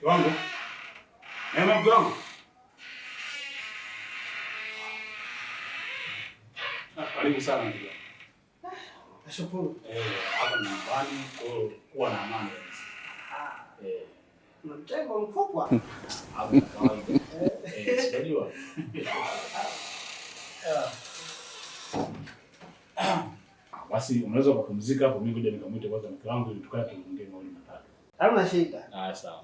Kiwango? Mke wangu. Karibu sana ndugu. Nashukuru. Hapa ni nyumbani, kuwa na amani. Mtego mkubwa. Hapo kawaida. Unajua? Basi unaweza kupumzika hapo, mimi ngoja nikamwite kwanza mke wangu ili tukae tuongee mawili matatu. Hamna shida. Sawa.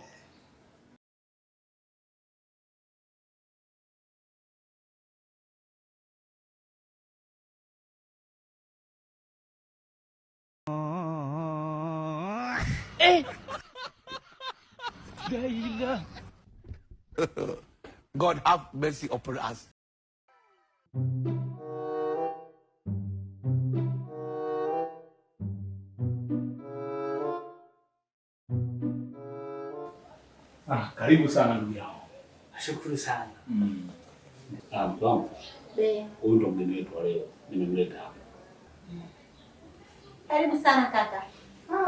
God have mercy upon us. Karibu sana ndugu yangu. Nashukuru sana. Mke wangu. Huyu ndo mgeni wetu leo. Nimemleta hapa. Karibu sana kaka.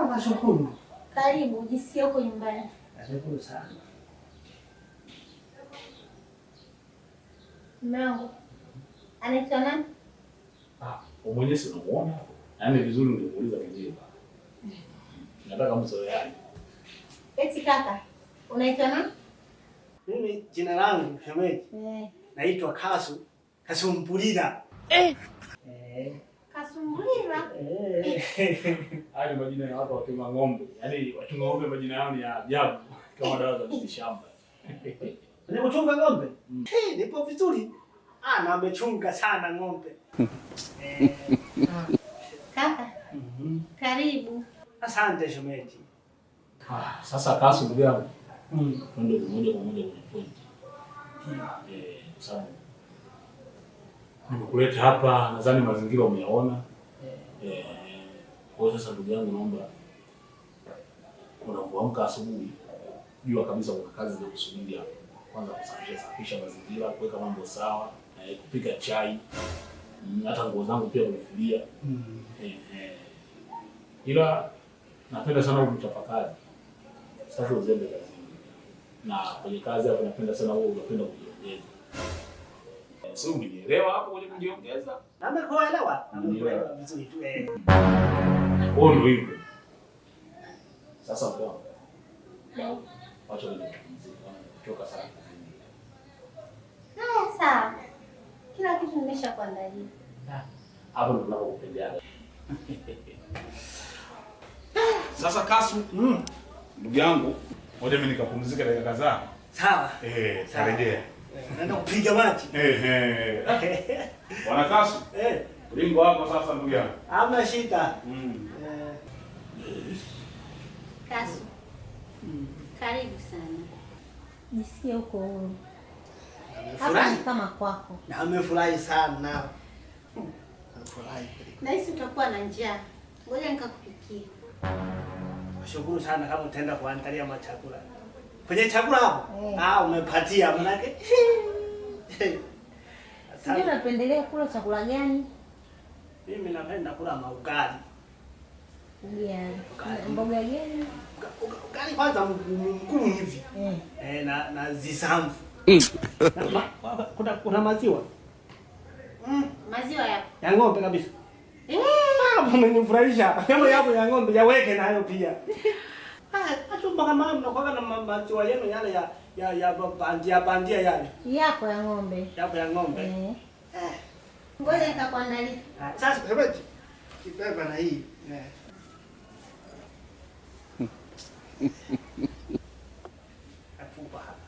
Nashukuru. Karibu, jisikie uko nyumbani. Nashukuru sana. Mwanangu. Anaitwa nani? Mwenyewe si unamuona hapo. Yaani vizuri ungeuliza mwenyewe. Nataka mzoeane. Eti kaka. Unaitwa nani? Mimi jina langu shemeji. Naitwa Kasumbulira. Kasumbulira? Haya majina ya watu watunga ng'ombe. Yaani watunga ng'ombe majina yao ni ya ajabu kama dawa za shamba. Ni kuchunga ng'ombe? Nipo vizuri. Na amechunga sana ng'ombe. Kaka. Karibu. Asante shemeji. Sasa Kasu ndugu yangu. Twende moja kwa moja kwenye point. Kwa sababu nimekuleta hapa, nadhani mazingira umeyaona. Kwa sasa ndugu yangu, naomba unapoamka asubuhi jua kabisa kuna kazi za kusubiri hapa. Kwanza kusafisha mazingira, kuweka mambo sawa, kupika chai, hata nguo zangu pia kufulia. Ila napenda sana kutafakari. Sasa uzembe kazini. Na kwenye kazi hapo napenda sana wewe unapenda kujiongeza. Sio unielewa hapo kwenye kujiongeza? Nimekuelewa. Nimekuelewa vizuri tu. Ndio hivyo. Sasa kwa. Wacha nipumzike. Kutoka sana kazini. Sawa. Kila kitu nimeshakuandalia. Hapo ndo tunapokupendea. Sasa Kasu, ndugu yangu, ngoja mimi nikapumzika dakika kadhaa. Sawa. Tarejea. Naenda kupiga maji. Bwana Kasu. Ulingo hapo sasa ndugu yangu. Hamna shida. Kasu. Karibu sana. Jisikie uko huru. Hapa ni kama kwako. Na amefurahi sana. Amefurahi. Nahisi utakuwa na njaa. Ngoja nikakupikia. Nashukuru sana kama utaenda kuandalia machakula. Kwenye chakula hapo? Umepatia manake. Sijui unapendelea kula chakula gani? Mimi napenda kula maugali. Mboga gani? Ugali kwanza mgumu hivi. Na zisamvu. Kuna maziwa? Maziwa yapo. Ya ng'ombe kabisa. Umenifurahisha. Kama yapo ya ng'ombe yaweke nayo pia. Achumba kama mnakuwa na maziwa yenu yale ya bandia yale. Yapo ya ng'ombe. Yapo ya ng'ombe. Ngoja nikakuandalia. Sasa hebeji. Kibeba na hii. Afupa hapa.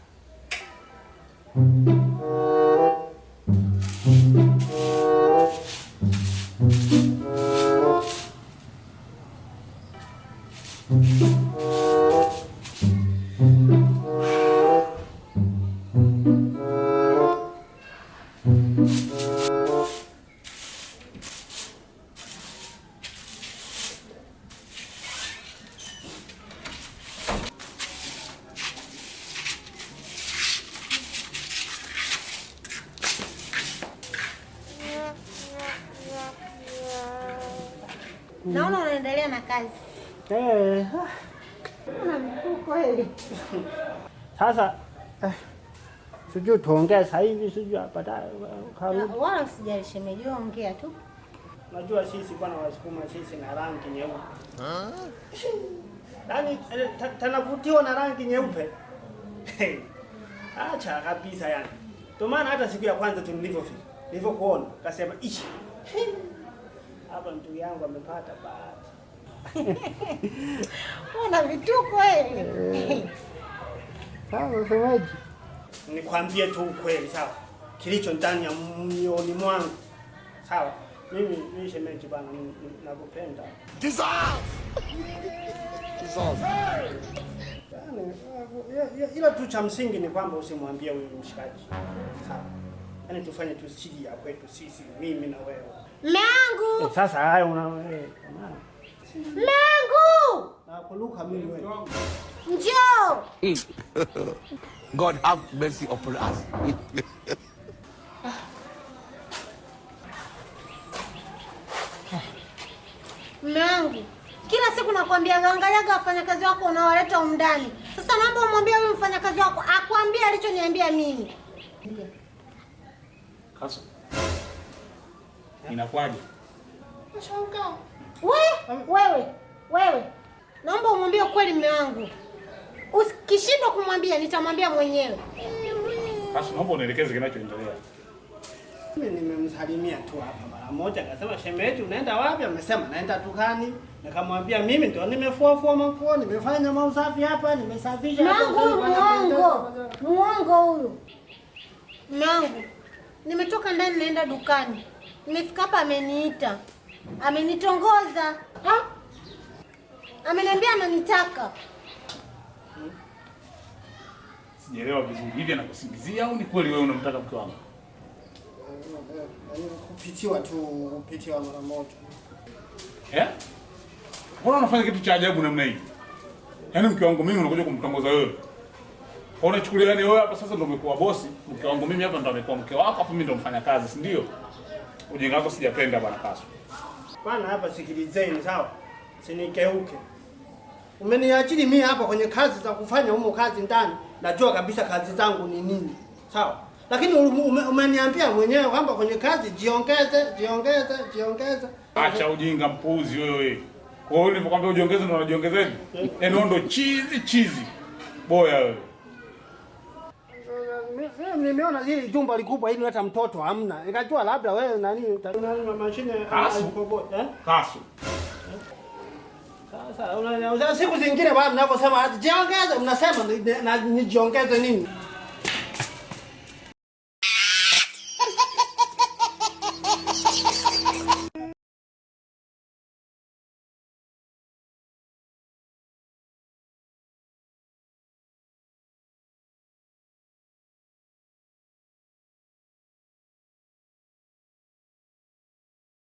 Naona unaendelea na kazi. Eh. Una mkuu kweli. Sasa sijui tuongee sasa hivi, sijui baadaye karudi. Wala usijali shemeji, ongea tu. Najua sisi bwana Wasukuma sisi na rangi nyeupe. Yaani tanavutiwa na rangi nyeupe. Acha kabisa yani. Ndio maana hata siku ya kwanza tu nilivyokuona, akasema ishi. Hapa mtu yangu amepata bahati. Una vituko wewe. Sawa shemeji. Nikwambie tu ukweli sawa. Kilicho ndani ya moyoni mwangu. Sawa. Mimi shemeji bana nakupenda. Ila tu cha msingi ni kwamba usimwambie wewe mshikaji. Sawa. Yaani tufanye tu siri ya kwetu sisi, mimi na wewe. Mangu! Sasa hayo wewe. Mangu! Nakuluka mimi wewe. Njoo! God have mercy upon us. Mangu, kila siku nakwambia angaliaga wafanyakazi wako unawaleta huko ndani. Sasa naomba umwambie huyu mfanyakazi wako akwambie alichoniambia mimi. Kaso. Inakuaje? Nashangaa. Wewe. Naomba umwambie kweli mume wangu. Ukishindwa kumwambia nitamwambia mwenyewe. Kaso, naomba unielekeze kinachoendelea. Mimi nimemsalimia tu hapa mara moja, akasema shemeji unaenda wapi? Amesema naenda dukani. Nikamwambia mimi ndio nimefua manguo, nimefanya mausafi hapa, nimesafisha hapa. Muongo huyu. Mangu. Nimetoka ndani naenda dukani. Nimefika hapa ameniita. Amenitongoza. Ha? Ameniambia ananitaka. Sijaelewa vizuri. Hivi anakusingizia au ni kweli wewe unamtaka mke wangu? Kupitiwa mara moja. Mbona unafanya kitu cha ajabu namna hii? Yaani mke wangu mimi unakuja kumtongoza wewe. Unachukulia yani wewe hapa sasa ndio umekuwa bosi, mke wangu mimi hapa ndio amekuwa mke wako, afu mimi ndio mfanya kazi, si ndio? Ujinga wako sijapenda bwana Kaso. Bwana hapa sikilizeni sawa? Sinikeuke. Umeniachili mimi hapa kwenye kazi za kufanya humo kazi ndani. Najua kabisa kazi zangu ni nini. Sawa? Lakini umeniambia mwenyewe kwamba kwenye kazi jiongeze. Acha ujinga mpuuzi wewe. Kwa hiyo nilipokuambia ujiongeze ndo unajiongezeni? Yaani ndo chizi. Boya wewe. Nimeona hili jumba likubwa hili hata mtoto hamna. Nikajua labda wewe nani mashine Kaso. Sasa siku zingine bwana mnaposema jiongeze mnasema nijiongeze nini?